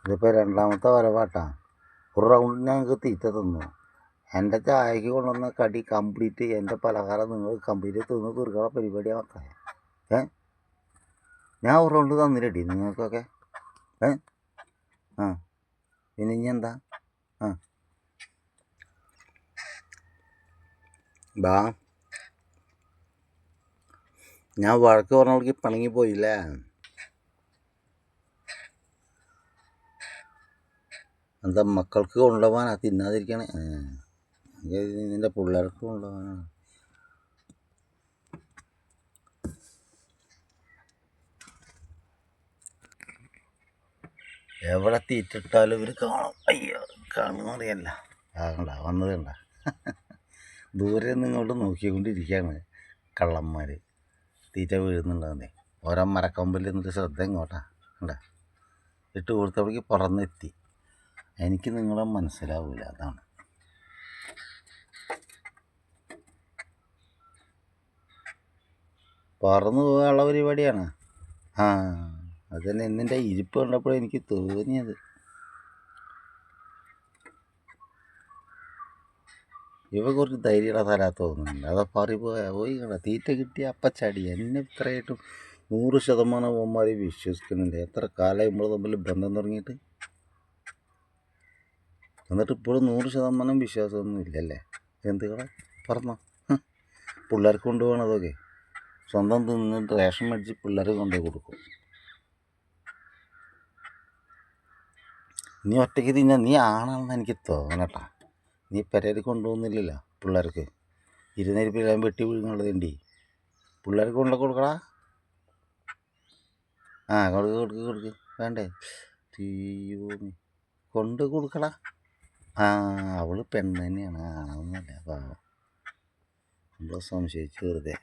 ഇതിപ്പോൾ രണ്ടാമത്തെ വരവാട്ടാ. ഒരു റൗണ്ട് ഞങ്ങൾക്ക് തീറ്റ തന്നു. എൻ്റെ ചായക്ക് കൊണ്ടുവന്ന കടി കംപ്ലീറ്റ്, എൻ്റെ പലഹാരം നിങ്ങൾ കംപ്ലീറ്റ് തിന്ന് തീർക്കാനുള്ള പരിപാടിയാണ് മക്കളെ. ഞാൻ ഒരു റൗണ്ട് തന്നില്ലടി നിങ്ങൾക്കൊക്കെ. ആ പിന്നെ ഇനി എന്താ? ബാ, ഞാൻ വഴക്ക് പറഞ്ഞവർക്ക് പിണങ്ങി പോയില്ലേ? എന്താ മക്കൾക്ക് കൊണ്ടുപോകാനാ തിന്നാതിരിക്കണേ? നിൻ്റെ പിള്ളേർക്ക് കൊണ്ടുപോകാനാണ്. എവിടെ തീറ്റിട്ടാലും ഇവർ കാണും. അയ്യോ, കാണുന്നറിയല്ല. കണ്ട വന്നത് കണ്ട. ദൂരെ നിങ്ങോട്ട് നോക്കിക്കൊണ്ടിരിക്കുകയാണ് കള്ളന്മാർ. തീറ്റ വീഴുന്നുണ്ടെന്നേ ഓരോ മരക്കൊമ്പിൽ നിന്നിട്ട് ശ്രദ്ധ ഇങ്ങോട്ടാ കണ്ട. ഇട്ട് കൊടുത്തപ്പോഴേക്ക് പറന്നെത്തി. എനിക്ക് നിങ്ങളെ മനസ്സിലാവില്ല, അതാണ്. പറന്നു പോകാനുള്ള പരിപാടിയാണ്. അത് തന്നെ എന്നിൻ്റെ ഇരിപ്പ് കണ്ടപ്പോഴേ എനിക്ക് തോന്നിയത്. ഇവ കുറച്ച് ധൈര്യമുള്ള സ്ഥലത്ത് തോന്നുന്നുണ്ട്. അത് പോയി കണ്ട. തീറ്റ കിട്ടിയ അപ്പച്ചടി. എന്നെ ഇത്രയായിട്ടും 100% അവന്മാർ വിശ്വസിക്കുന്നുണ്ട്. എത്ര കാലമായി നമ്മൾ തമ്മിൽ ബന്ധം തുടങ്ങിയിട്ട്. എന്നിട്ട് ഇപ്പോഴും 100% വിശ്വാസമൊന്നും ഇല്ലല്ലേ? എന്തുകളെ പറഞ്ഞോ? പിള്ളേർക്ക് കൊണ്ടുപോകണതൊക്കെ സ്വന്തം തിന്നിട്ട് റേഷൻ മേടിച്ച് പിള്ളേർക്ക് കൊണ്ടുപോയി കൊടുക്കും. നീ ഒറ്റയ്ക്ക് തിന്നാ നീ ആണാണെന്ന് എനിക്ക് തോന്നട്ടാ. നീ പെരയിൽ കൊണ്ടുപോകുന്നില്ലല്ലോ പിള്ളേർക്ക്. ഇരുന്നിരിപ്പില്ലാം വെട്ടി വീഴുന്നുള്ളതുണ്ട്. പിള്ളേർക്ക് കൊടുക്കടാ. കൊടുക്ക് വേണ്ടേ? തീയോ, കൊണ്ട് കൊടുക്കടാ. അവള് പെണ്ണ് തന്നെയാണ്, ആണൊന്നുമല്ല. പാവം, നമ്മളെ സംശയിച്ച് വെറുതെ.